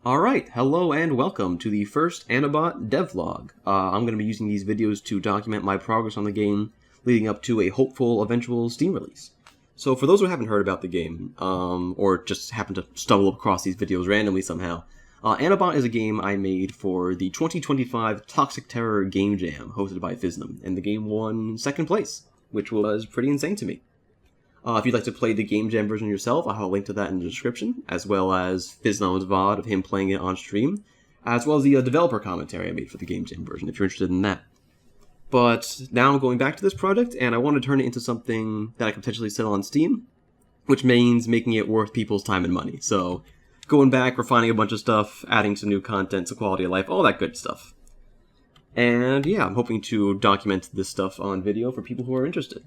Alright, hello and welcome to the first Annabot devlog. I'm going to be using these videos to document my progress on the game, leading up to a hopeful eventual Steam release. So for those who haven't heard about the game, or just happen to stumble across these videos randomly somehow, Annabot is a game I made for the 2025 Toxic Terror Game Jam, hosted by Phisnom, and the game won second place, which was pretty insane to me. If you'd like to play the Game Jam version yourself, I'll have a link to that in the description, as well as Phisnom's VOD of him playing it on stream, as well as the developer commentary I made for the Game Jam version, if you're interested in that. But now I'm going back to this project, and I want to turn it into something that I can potentially sell on Steam, which means making it worth people's time and money. So, going back, refining a bunch of stuff, adding some new content, some quality of life, all that good stuff. And yeah, I'm hoping to document this stuff on video for people who are interested.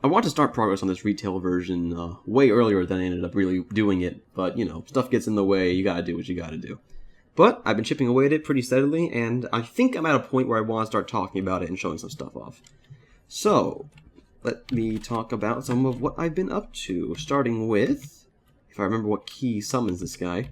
I want to start progress on this retail version way earlier than I ended up really doing it, but, you know, stuff gets in the way, you gotta do what you gotta do. But I've been chipping away at it pretty steadily, and I think I'm at a point where I want to start talking about it and showing some stuff off. So, let me talk about some of what I've been up to, starting with, if I remember what key summons this guy.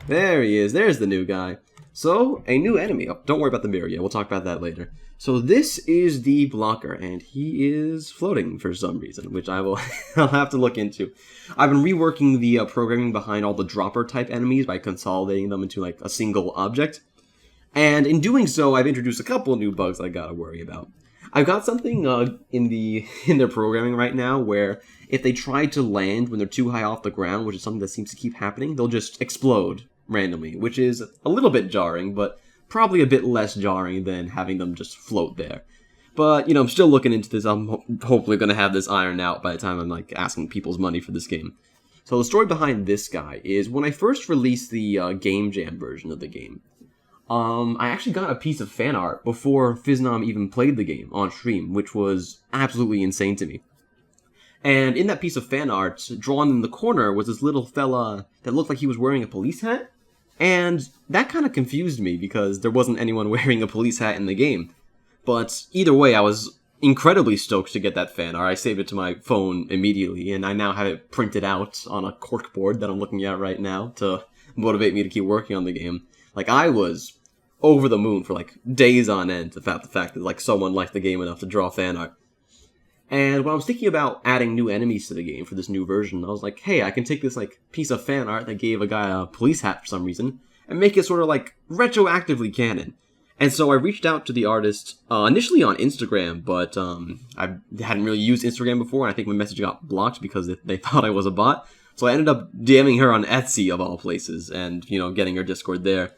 There he is, there's the new guy. So, a new enemy. Oh, don't worry about the mirror yet, we'll talk about that later. So this is the blocker, and he is floating for some reason, which I'll have to look into. I've been reworking the programming behind all the dropper type enemies by consolidating them into like a single object. And in doing so, I've introduced a couple of new bugs I gotta worry about. I've got something in their programming right now where if they try to land when they're too high off the ground, which is something that seems to keep happening, they'll just explode randomly, which is a little bit jarring, but probably a bit less jarring than having them just float there. But, you know, I'm still looking into this. I'm hopefully going to have this ironed out by the time I'm, like, asking people's money for this game. So the story behind this guy is when I first released the Game Jam version of the game, I actually got a piece of fan art before Phisnom even played the game on stream, which was absolutely insane to me. And in that piece of fan art, drawn in the corner, was this little fella that looked like he was wearing a police hat. And that kind of confused me because there wasn't anyone wearing a police hat in the game. But either way, I was incredibly stoked to get that fan art. I saved it to my phone immediately, and I now have it printed out on a corkboard that I'm looking at right now to motivate me to keep working on the game. Like, I was over the moon for, like, days on end about the fact that, like, someone liked the game enough to draw fan art. And when I was thinking about adding new enemies to the game for this new version, I was like, hey, I can take this, like, piece of fan art that gave a guy a police hat for some reason, and make it sort of, like, retroactively canon. And so I reached out to the artist, initially on Instagram, but I hadn't really used Instagram before, and I think my message got blocked because they thought I was a bot. So I ended up DMing her on Etsy, of all places, and, you know, getting her Discord there.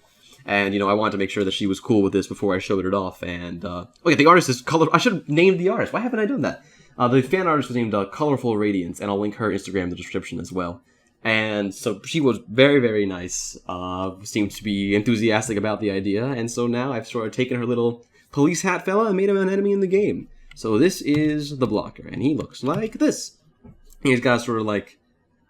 And, you know, I wanted to make sure that she was cool with this before I showed it off, and, okay, the artist is I should have named the artist. Why haven't I done that? The fan artist was named Colorful Radiance, and I'll link her Instagram in the description as well. And so she was very, very nice, seemed to be enthusiastic about the idea, and so now I've sort of taken her little police hat fella and made him an enemy in the game. So this is the blocker, and he looks like this. He's got sort of like,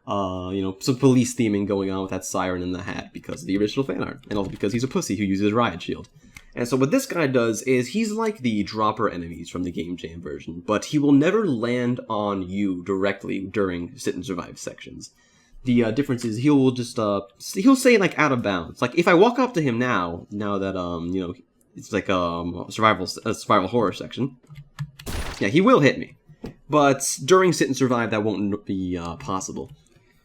you know, some police theming going on with that siren in the hat because of the original fan art, and also because he's a pussy who uses riot shield. And so what this guy does is he's like the dropper enemies from the Game Jam version, but he will never land on you directly during sit and survive sections. The difference is he'll just, he'll say like out of bounds. Like if I walk up to him now that, you know, it's like a survival horror section, yeah, he will hit me. But during sit and survive, that won't be possible.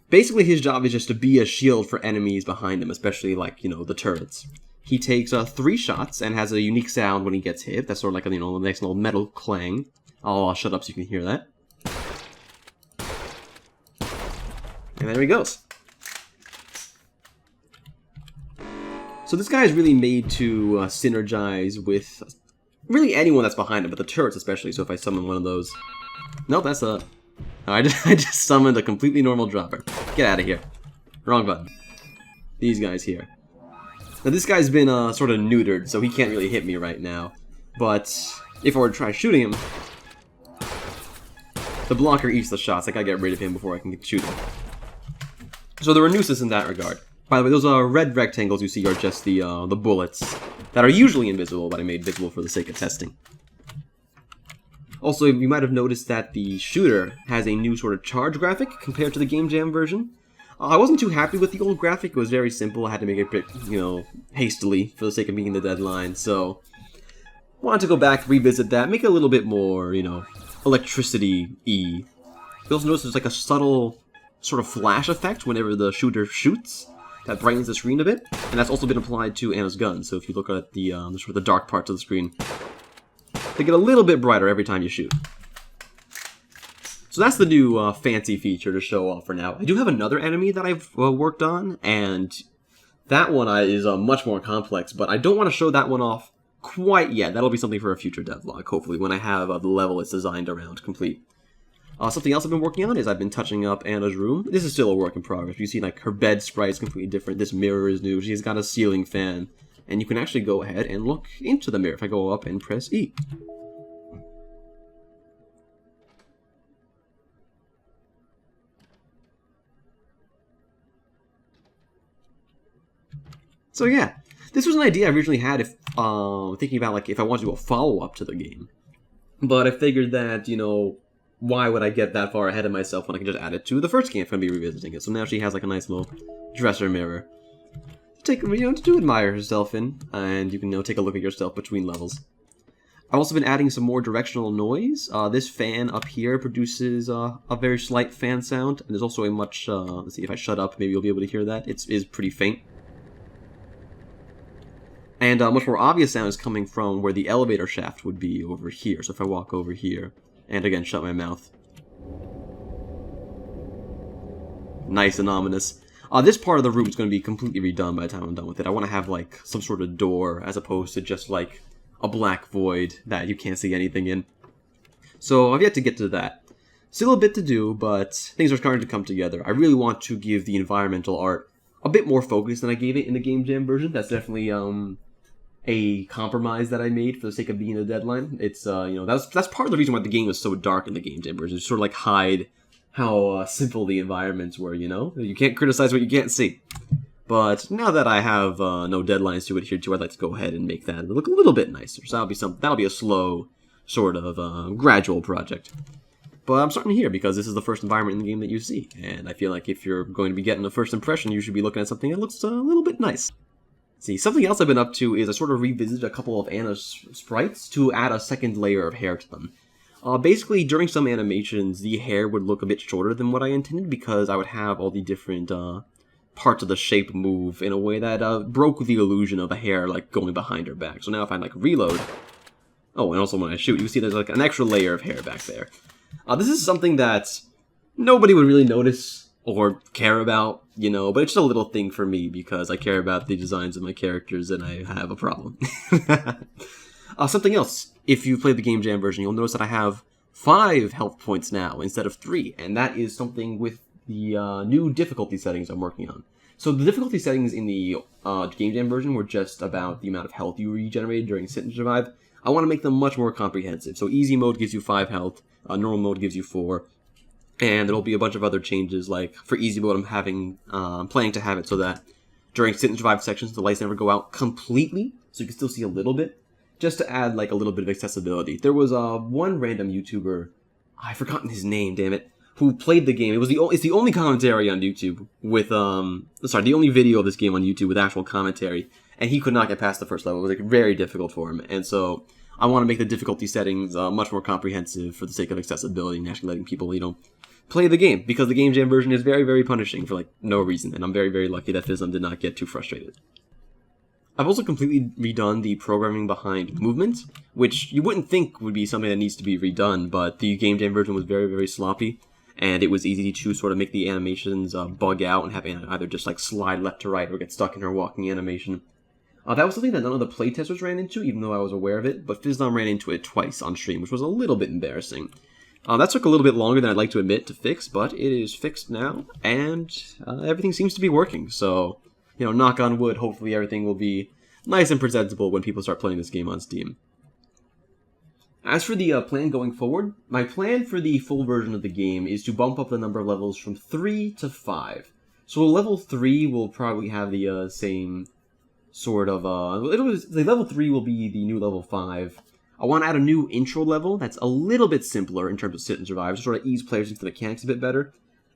Basically, his job is just to be a shield for enemies behind him, especially like, you know, the turrets. He takes 3 shots and has a unique sound when he gets hit. That's sort of like, you know, a nice little metal clang. I'll shut up so you can hear that. And there he goes. So this guy is really made to synergize with really anyone that's behind him, but the turrets especially, so if I summon one of those... Nope, that's a... I just summoned a completely normal dropper. Get out of here. Wrong button. These guys here. Now this guy's been sort of neutered, so he can't really hit me right now. But if I were to try shooting him, the blocker eats the shots. I gotta get rid of him before I can shoot him. So there are nuisances in that regard. By the way, those red rectangles you see are just the bullets that are usually invisible, but I made visible for the sake of testing. Also, you might have noticed that the shooter has a new sort of charge graphic compared to the Game Jam version. I wasn't too happy with the old graphic. It was very simple. I had to make it a bit, hastily for the sake of meeting the deadline. So, wanted to go back, revisit that, make it a little bit more, electricity-y. You also notice there's like a subtle sort of flash effect whenever the shooter shoots. That brightens the screen a bit, and that's also been applied to Anna's gun. So if you look at the sort of the dark parts of the screen, they get a little bit brighter every time you shoot. So that's the new fancy feature to show off for now. I do have another enemy that I've worked on, and that one is much more complex, but I don't want to show that one off quite yet. That'll be something for a future devlog, hopefully, when I have the level it's designed around complete. Something else I've been working on is I've been touching up Anna's room. This is still a work in progress. You see, like, her bed sprite is completely different. This mirror is new. She's got a ceiling fan. And you can actually go ahead and look into the mirror if I go up and press E. So yeah, this was an idea I originally had if thinking about, like, if I wanted to do a follow-up to the game. But I figured that, why would I get that far ahead of myself when I can just add it to the first game if I'm going to be revisiting it? So now she has like a nice little dresser mirror to admire herself in, and you can take a look at yourself between levels. I've also been adding some more directional noise. This fan up here produces a very slight fan sound, and there's also a much let's see, if I shut up, maybe you'll be able to hear that. It is pretty faint. And a much more obvious sound is coming from where the elevator shaft would be over here. So if I walk over here, and again, shut my mouth. Nice and ominous. This part of the room is going to be completely redone by the time I'm done with it. I want to have, like, some sort of door as opposed to just, like, a black void that you can't see anything in. So I've yet to get to that. Still a bit to do, but things are starting to come together. I really want to give the environmental art a bit more focus than I gave it in the Game Jam version. That's definitely, a compromise that I made for the sake of being a deadline. It's, that's part of the reason why the game was so dark in the Game Jam version. It's sort of like hide how simple the environments were, You can't criticize what you can't see. But now that I have no deadlines to adhere to, I'd like to go ahead and make that look a little bit nicer. So that'll be a slow, sort of gradual project. But I'm starting here because this is the first environment in the game that you see. And I feel like if you're going to be getting a first impression, you should be looking at something that looks a little bit nice. See, something else I've been up to is I sort of revisited a couple of Anna's sprites to add a second layer of hair to them. Basically, during some animations, the hair would look a bit shorter than what I intended because I would have all the different parts of the shape move in a way that broke the illusion of the hair, like, going behind her back. So now if I, like, reload... Oh, and also when I shoot, you see there's, like, an extra layer of hair back there. This is something that nobody would really notice or care about, but it's just a little thing for me because I care about the designs of my characters and I have a problem. Something else, if you played the Game Jam version, you'll notice that I have 5 health points now instead of 3, and that is something with the new difficulty settings I'm working on. So the difficulty settings in the Game Jam version were just about the amount of health you regenerated during Sit and Survive. I want to make them much more comprehensive. So easy mode gives you 5 health, normal mode gives you 4, and there'll be a bunch of other changes, like for easy mode I'm planning to have it so that during Sit and Survive sections the lights never go out completely, so you can still see a little bit, just to add like a little bit of accessibility. There was one random YouTuber, I've forgotten his name, damn it, who played the game. It's the only commentary on YouTube with, the only video of this game on YouTube with actual commentary, and he could not get past the first level. It was like very difficult for him, and so I want to make the difficulty settings much more comprehensive for the sake of accessibility and actually letting people, play the game, because the Game Jam version is very, very punishing for, like, no reason, and I'm very, very lucky that Phisnom did not get too frustrated. I've also completely redone the programming behind movement, which you wouldn't think would be something that needs to be redone, but the Game Jam version was very, very sloppy, and it was easy to sort of make the animations bug out and have Anna either just, like, slide left to right or get stuck in her walking animation. That was something that none of the playtesters ran into, even though I was aware of it, but Phisnom ran into it twice on stream, which was a little bit embarrassing. That took a little bit longer than I'd like to admit to fix, but it is fixed now, and everything seems to be working. So, knock on wood, hopefully everything will be nice and presentable when people start playing this game on Steam. As for the plan going forward, my plan for the full version of the game is to bump up the number of levels from 3 to 5. So level 3 will probably have the same sort of... the level 3 will be the new level 5. I want to add a new intro level that's a little bit simpler in terms of Sit and Survive, to sort of ease players into the mechanics a bit better.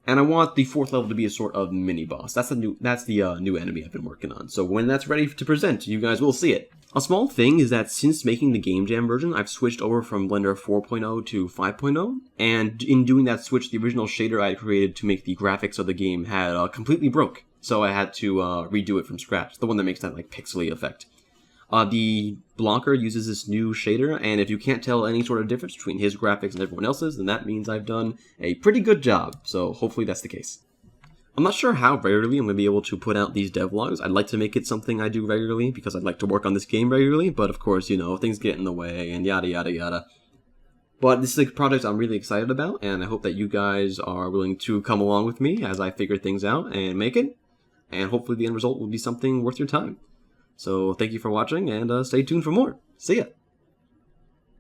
And I want the 4th level to be a sort of mini boss. That's the new enemy I've been working on. So when that's ready to present, you guys will see it. A small thing is that since making the Game Jam version, I've switched over from Blender 4.0 to 5.0, and in doing that switch, the original shader I had created to make the graphics of the game had completely broke. So I had to redo it from scratch, the one that makes that like pixely effect. The blocker uses this new shader, and if you can't tell any sort of difference between his graphics and everyone else's, then that means I've done a pretty good job, so hopefully that's the case. I'm not sure how regularly I'm going to be able to put out these devlogs. I'd like to make it something I do regularly, because I'd like to work on this game regularly, but of course, you know, things get in the way, and yada yada yada. But this is a project I'm really excited about, and I hope that you guys are willing to come along with me as I figure things out and make it, and hopefully the end result will be something worth your time. So thank you for watching, and stay tuned for more. See ya!